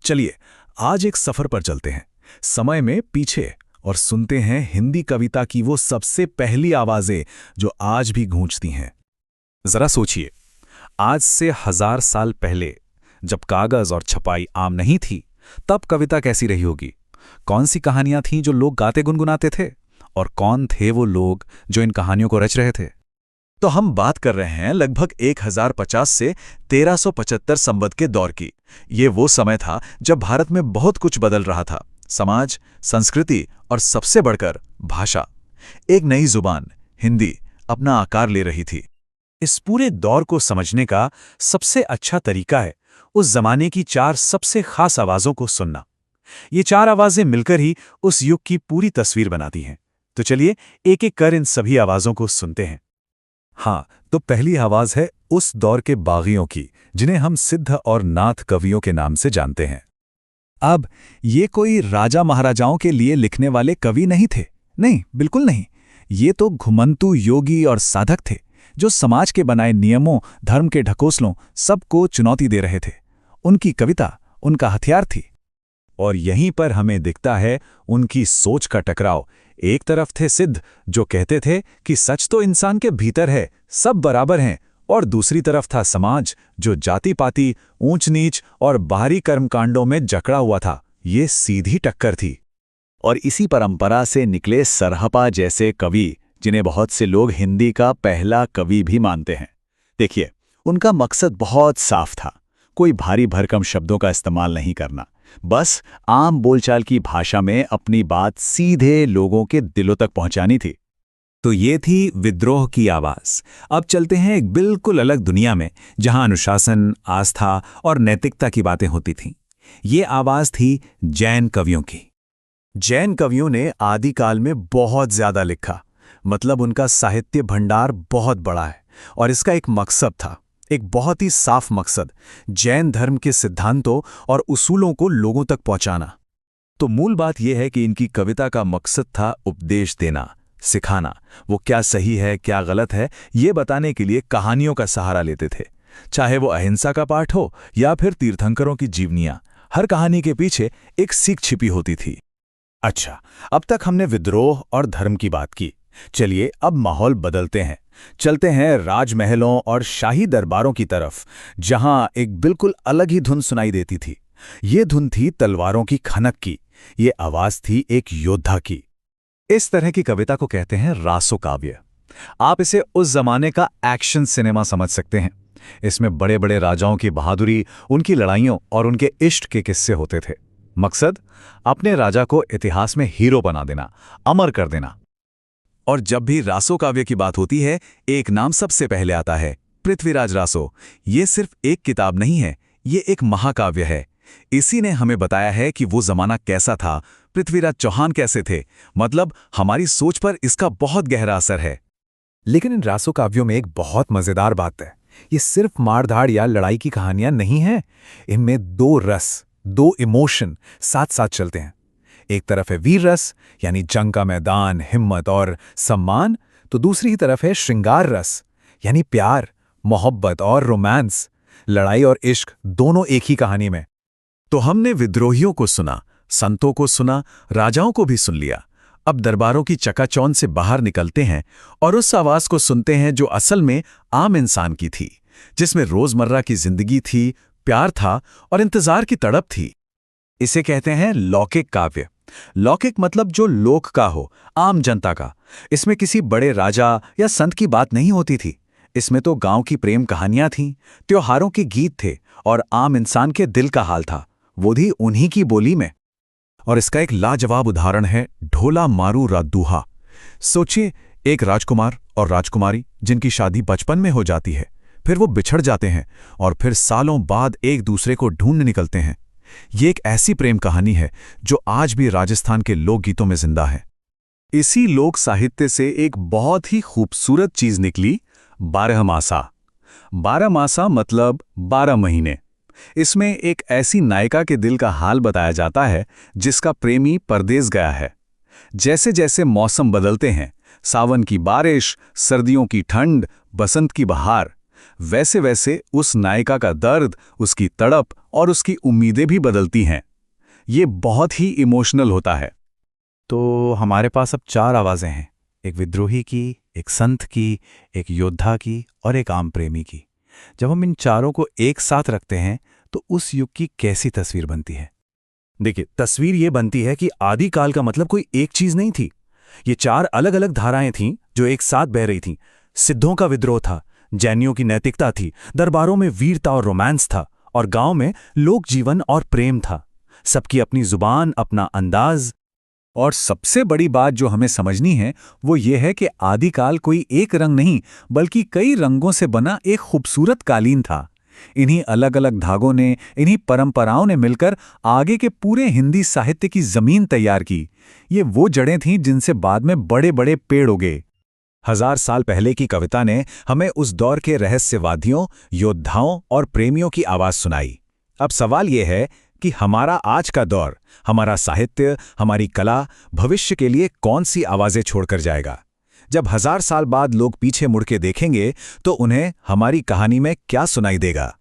चलिए आज एक सफर पर चलते हैं, समय में पीछे, और सुनते हैं हिंदी कविता की वो सबसे पहली आवाजें जो आज भी गूंजती हैं। जरा सोचिए, आज से 1000 साल पहले जब कागज और छपाई आम नहीं थी, तब कविता कैसी रही होगी? कौन सी कहानियां थीं जो लोग गाते गुनगुनाते थे, और कौन थे वो लोग जो इन कहानियों को रच रहे थे? तो हम बात कर रहे हैं लगभग 1050 से 1375 संवत के दौर की। ये वो समय था जब भारत में बहुत कुछ बदल रहा था, समाज, संस्कृति और सबसे बढ़कर भाषा। एक नई जुबान, हिंदी, अपना आकार ले रही थी। इस पूरे दौर को समझने का सबसे अच्छा तरीका है उस जमाने की 4 सबसे खास आवाजों को सुनना। ये 4 आवाजें मिलकर ही उस युग की पूरी तस्वीर बनाती हैं। तो चलिए एक एक कर इन सभी आवाजों को सुनते हैं। हाँ, तो पहली आवाज है उस दौर के बागियों की, जिन्हें हम सिद्ध और नाथ कवियों के नाम से जानते हैं। अब ये कोई राजा महाराजाओं के लिए लिखने वाले कवि नहीं थे, नहीं, बिल्कुल नहीं। ये तो घुमंतु योगी और साधक थे, जो समाज के बनाए नियमों, धर्म के ढकोसलों सबको चुनौती दे रहे थे। उनकी कविता उनका हथियार थी। और यहीं पर हमें दिखता है उनकी सोच का टकराव। एक तरफ थे सिद्ध, जो कहते थे कि सच तो इंसान के भीतर है, सब बराबर हैं, और दूसरी तरफ था समाज, जो जाति पाति, ऊंच नीच और बाहरी कर्मकांडों में जकड़ा हुआ था। ये सीधी टक्कर थी। और इसी परंपरा से निकले सरहपा जैसे कवि, जिन्हें बहुत से लोग हिंदी का पहला कवि भी मानते हैं। देखिए, उनका मकसद बहुत साफ था, कोई भारी भरकम शब्दों का इस्तेमाल नहीं करना, बस आम बोलचाल की भाषा में अपनी बात सीधे लोगों के दिलों तक पहुंचानी थी। तो ये थी विद्रोह की आवाज। अब चलते हैं एक बिल्कुल अलग दुनिया में, जहां अनुशासन, आस्था और नैतिकता की बातें होती थीं। ये आवाज थी जैन कवियों की। जैन कवियों ने आदिकाल में बहुत ज्यादा लिखा, मतलब उनका साहित्य भंडार बहुत बड़ा है, और इसका एक मकसद था, एक बहुत ही साफ मकसद, जैन धर्म के सिद्धांतों और उसूलों को लोगों तक पहुंचाना। तो मूल बात यह है कि इनकी कविता का मकसद था उपदेश देना, सिखाना। वो क्या सही है, क्या गलत है, ये बताने के लिए कहानियों का सहारा लेते थे। चाहे वो अहिंसा का पाठ हो या फिर तीर्थंकरों की जीवनियां, हर कहानी के पीछे एक सीख छिपी होती थी। अच्छा, अब तक हमने विद्रोह और धर्म की बात की। चलिए अब माहौल बदलते हैं, चलते हैं राजमहलों और शाही दरबारों की तरफ, जहां एक बिल्कुल अलग ही धुन सुनाई देती थी। ये धुन थी तलवारों की खनक की, ये आवाज थी एक योद्धा की। इस तरह की कविता को कहते हैं रासो काव्य। आप इसे उस जमाने का एक्शन सिनेमा समझ सकते हैं। इसमें बड़े बड़े राजाओं की बहादुरी, उनकी लड़ाइयों और उनके इष्ट के किस्से होते थे। मकसद, अपने राजा को इतिहास में हीरो बना देना, अमर कर देना। और जब भी रासो काव्य की बात होती है, एक नाम सबसे पहले आता है, पृथ्वीराज रासो। ये सिर्फ एक किताब नहीं है, ये एक महाकाव्य है। इसी ने हमें बताया है कि वो जमाना कैसा था, पृथ्वीराज चौहान कैसे थे, मतलब हमारी सोच पर इसका बहुत गहरा असर है। लेकिन इन रासो काव्यों में एक बहुत मजेदार बात है, ये सिर्फ मारधाड़ या लड़ाई की कहानियां नहीं हैं। इनमें 2 रस, 2 इमोशन साथ साथ चलते हैं। एक तरफ है वीर रस, यानी जंग का मैदान, हिम्मत और सम्मान, तो दूसरी ही तरफ है श्रृंगार रस, यानी प्यार, मोहब्बत और रोमांस, लड़ाई और इश्क, दोनों एक ही कहानी में। तो हमने विद्रोहियों को सुना, संतों को सुना, राजाओं को भी सुन लिया। अब दरबारों की चकाचौंध से बाहर निकलते हैं और उस आवाज को सुनते हैं जो असल में आम इंसान की थी, जिसमें रोजमर्रा की जिंदगी थी, प्यार था और इंतजार की तड़प थी। इसे कहते हैं लौकिक काव्य। लौकिक मतलब जो लोक का हो, आम जनता का। इसमें किसी बड़े राजा या संत की बात नहीं होती थी। इसमें तो गांव की प्रेम कहानियां थीं, त्योहारों के गीत थे और आम इंसान के दिल का हाल था, वो भी उन्हीं की बोली में। और इसका एक लाजवाब उदाहरण है ढोला मारू रादूहा। सोचिए, एक राजकुमार और राजकुमारी जिनकी शादी बचपन में हो जाती है, फिर वो बिछड़ जाते हैं और फिर सालों बाद एक दूसरे को ढूंढ निकलते हैं। ये एक ऐसी प्रेम कहानी है जो आज भी राजस्थान के लोकगीतों में जिंदा है। इसी लोक साहित्य से एक बहुत ही खूबसूरत चीज निकली, 12 मासा। 12 मासा मतलब 12 महीने। इसमें एक ऐसी नायिका के दिल का हाल बताया जाता है जिसका प्रेमी परदेस गया है। जैसे जैसे मौसम बदलते हैं, सावन की बारिश, सर्दियों की ठंड, बसंत की बहार, वैसे वैसे उस नायिका का दर्द, उसकी तड़प और उसकी उम्मीदें भी बदलती हैं। ये बहुत ही इमोशनल होता है। तो हमारे पास अब 4 आवाज़ें हैं, एक विद्रोही की, एक संत की, एक योद्धा की और एक आम प्रेमी की। जब हम इन चारों को एक साथ रखते हैं तो उस युग की कैसी तस्वीर बनती है? देखिए, तस्वीर ये बनती है कि आदिकाल का मतलब कोई एक चीज नहीं थी। ये 4 अलग अलग धाराएं थीं जो एक साथ बह रही थीं। सिद्धों का विद्रोह था, जैनियों की नैतिकता थी, दरबारों में वीरता और रोमांस था, और गांव में लोक जीवन और प्रेम था। सबकी अपनी जुबान, अपना अंदाज। और सबसे बड़ी बात जो हमें समझनी है वो ये है कि आदिकाल कोई एक रंग नहीं बल्कि कई रंगों से बना एक खूबसूरत कालीन था। इन्हीं अलग अलग धागों ने, इन्हीं परंपराओं ने मिलकर आगे के पूरे हिंदी साहित्य की जमीन तैयार की। ये वो जड़ें थीं जिनसे बाद में बड़े बड़े पेड़ उगे। 1000 साल पहले की कविता ने हमें उस दौर के रहस्यवादियों, योद्धाओं और प्रेमियों की आवाज सुनाई। अब सवाल यह है कि हमारा आज का दौर, हमारा साहित्य, हमारी कला भविष्य के लिए कौन सी आवाजें छोड़कर जाएगा? जब 1000 साल बाद लोग पीछे मुड़ के देखेंगे तो उन्हें हमारी कहानी में क्या सुनाई देगा?